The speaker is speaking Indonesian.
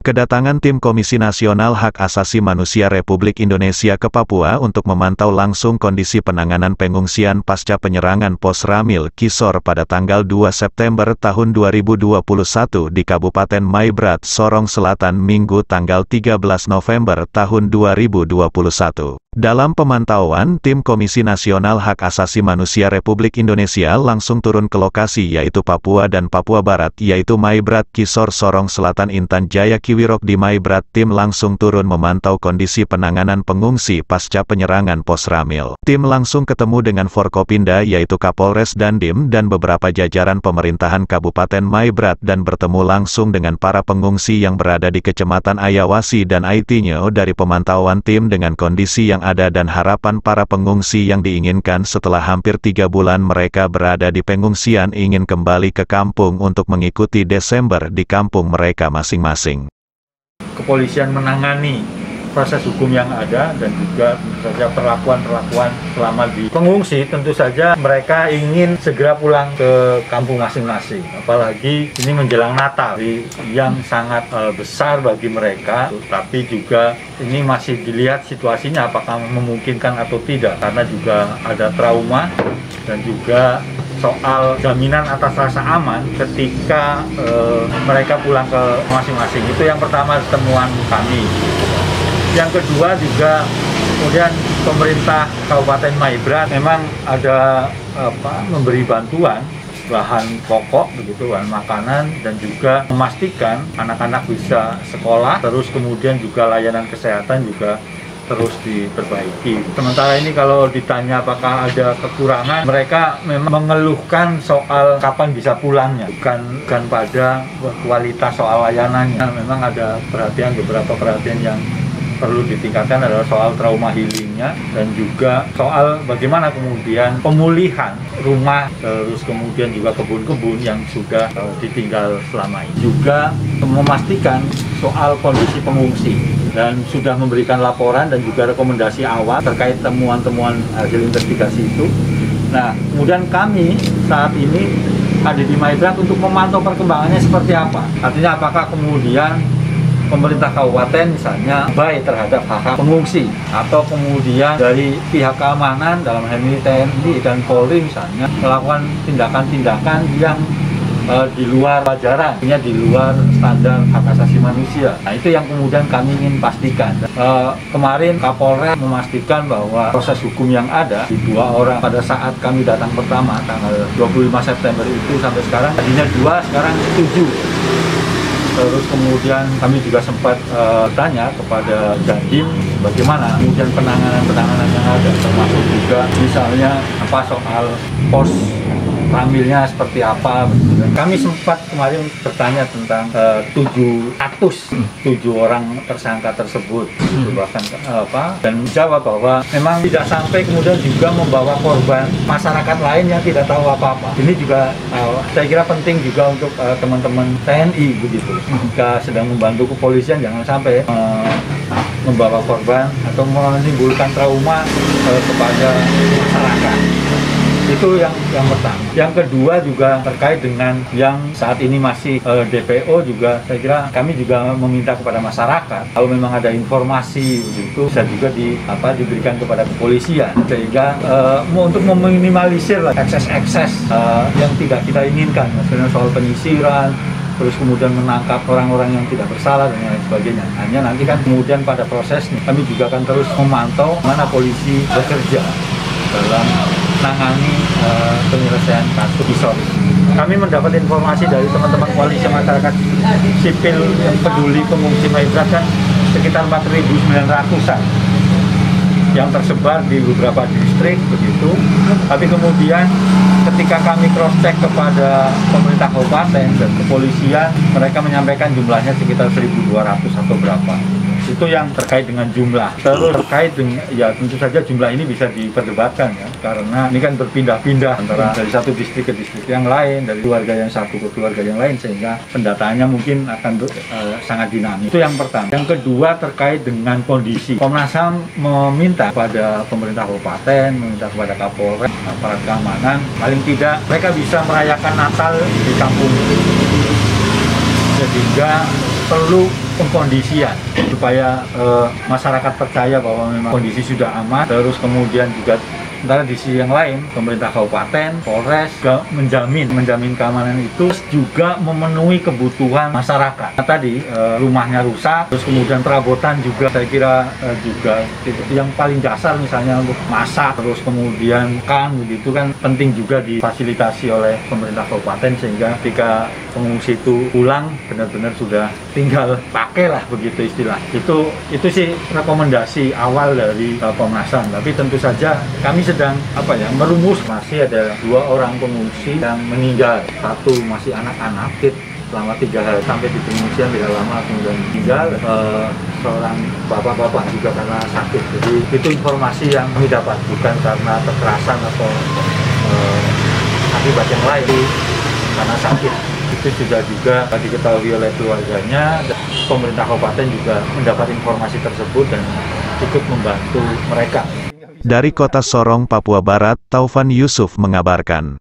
Kedatangan tim Komisi Nasional Hak Asasi Manusia Republik Indonesia ke Papua untuk memantau langsung kondisi penanganan pengungsian pasca penyerangan Pos Ramil Kisor pada tanggal 2 September tahun 2021 di Kabupaten Maibrat, Sorong Selatan Minggu tanggal 13 November tahun 2021. Dalam pemantauan, tim Komisi Nasional Hak Asasi Manusia Republik Indonesia langsung turun ke lokasi yaitu Papua dan Papua Barat yaitu Maibrat Kisor Sorong Selatan Intan Jaya Kiwirok di Maibrat. Tim langsung turun memantau kondisi penanganan pengungsi pasca penyerangan Pos Ramil. Tim langsung ketemu dengan Forkopinda yaitu Kapolres Dandim dan beberapa jajaran pemerintahan Kabupaten Maibrat dan bertemu langsung dengan para pengungsi yang berada di Kecamatan Ayawasi dan Aitinyo. Dari pemantauan tim dengan kondisi yang ada dan harapan para pengungsi yang diinginkan setelah hampir 3 bulan mereka berada di pengungsian ingin kembali ke kampung untuk mengikuti Desember di kampung mereka masing-masing. Kepolisian menangani proses hukum yang ada dan juga tentu saja perlakuan-perlakuan selama di pengungsi. Tentu saja mereka ingin segera pulang ke kampung masing-masing, apalagi ini menjelang Natal yang sangat besar bagi mereka, tapi juga ini masih dilihat situasinya apakah memungkinkan atau tidak, karena juga ada trauma dan juga soal jaminan atas rasa aman ketika mereka pulang ke masing-masing. Itu yang pertama temuan kami. Yang kedua juga kemudian pemerintah Kabupaten Maibrat memang ada memberi bantuan bahan pokok begitu, bahan makanan, dan juga memastikan anak-anak bisa sekolah, terus kemudian juga layanan kesehatan juga terus diperbaiki. Sementara ini kalau ditanya apakah ada kekurangan, mereka memang mengeluhkan soal kapan bisa pulangnya, bukan pada kualitas soal layanannya. Memang ada beberapa perhatian yang perlu ditingkatkan adalah soal trauma healingnya dan juga soal bagaimana kemudian pemulihan rumah, terus kemudian juga kebun-kebun yang sudah ditinggal selama ini. Juga memastikan soal kondisi pengungsi dan sudah memberikan laporan dan juga rekomendasi awal terkait temuan-temuan hasil investigasi itu. Nah, kemudian kami saat ini ada di Maibrat untuk memantau perkembangannya seperti apa. Artinya apakah kemudian pemerintah kabupaten misalnya baik terhadap hak-hak pengungsi, atau kemudian dari pihak keamanan dalam hal ini TNI dan Polri misalnya melakukan tindakan-tindakan yang di luar wajaran, artinya di luar standar hak asasi manusia. Nah, itu yang kemudian kami ingin pastikan. Kemarin Kapolres memastikan bahwa proses hukum yang ada di 2 orang pada saat kami datang pertama tanggal 25 September itu sampai sekarang tadinya 2, sekarang 7. Terus kemudian kami juga sempat tanya kepada Dandim bagaimana kemudian penanganan yang ada, termasuk juga misalnya soal pos Ramilnya seperti apa. Kami sempat kemarin bertanya tentang 7 orang tersangka tersebut, bahkan dan menjawab bahwa memang tidak sampai kemudian juga membawa korban masyarakat lain yang tidak tahu apa-apa. Ini juga saya kira penting juga untuk teman-teman TNI begitu. Jika sedang membantu kepolisian jangan sampai membawa korban atau menimbulkan trauma kepada masyarakat. Itu yang pertama. Yang kedua juga terkait dengan yang saat ini masih DPO juga, saya kira kami juga meminta kepada masyarakat kalau memang ada informasi begitu bisa juga diberikan kepada kepolisian sehingga untuk meminimalisir ekses-ekses yang tidak kita inginkan, misalnya soal penyisiran, terus kemudian menangkap orang-orang yang tidak bersalah dan lain sebagainya. Hanya nanti kan kemudian pada prosesnya kami juga akan terus memantau mana polisi bekerja dalam menangani penyelesaian kasus Kisor. Kami mendapat informasi dari teman-teman koalisi masyarakat sipil yang peduli pengungsi Maibrat kan sekitar 4.900-an yang tersebar di beberapa distrik begitu. Tapi kemudian ketika kami cross check kepada pemerintah kabupaten dan kepolisian, mereka menyampaikan jumlahnya sekitar 1.200 atau berapa. Itu yang terkait dengan jumlah. Terus terkait dengan, ya tentu saja jumlah ini bisa diperdebatkan ya, karena ini kan berpindah-pindah antara dari satu distrik ke distrik yang lain, dari keluarga yang satu ke keluarga yang lain, sehingga pendataannya mungkin akan sangat dinamis. Itu yang pertama. Yang kedua terkait dengan kondisi. Komnas HAM meminta kepada pemerintah kabupaten, meminta kepada Kapolres, aparat keamanan, paling tidak mereka bisa merayakan Natal di kampung. Sehingga perlu pengkondisian supaya masyarakat percaya bahwa memang kondisi sudah aman. Terus kemudian juga sementara di sisi yang lain, pemerintah kabupaten, Polres juga menjamin keamanan itu, juga memenuhi kebutuhan masyarakat. Nah, tadi rumahnya rusak, terus kemudian perabotan juga saya kira juga yang paling dasar misalnya untuk masak, terus kemudian begitu kan penting juga difasilitasi oleh pemerintah kabupaten sehingga ketika pengungsi itu pulang benar-benar sudah tinggal pakailah begitu istilah. Itu sih rekomendasi awal dari Komnas HAM. Tapi tentu saja kami sedang merumus. Masih ada 2 orang pengungsi yang meninggal, 1 masih anak-anak selama 3 hari sampai di pengungsian tidak lama kemudian meninggal, seorang bapak-bapak juga karena sakit. Jadi itu informasi yang kami dapat, bukan karena kekerasan atau akibat yang lain, karena sakit. Itu sudah juga diketahui oleh keluarganya. Pemerintah kabupaten juga mendapat informasi tersebut dan ikut membantu mereka. Dari Kota Sorong, Papua Barat, Taufan Yusuf mengabarkan.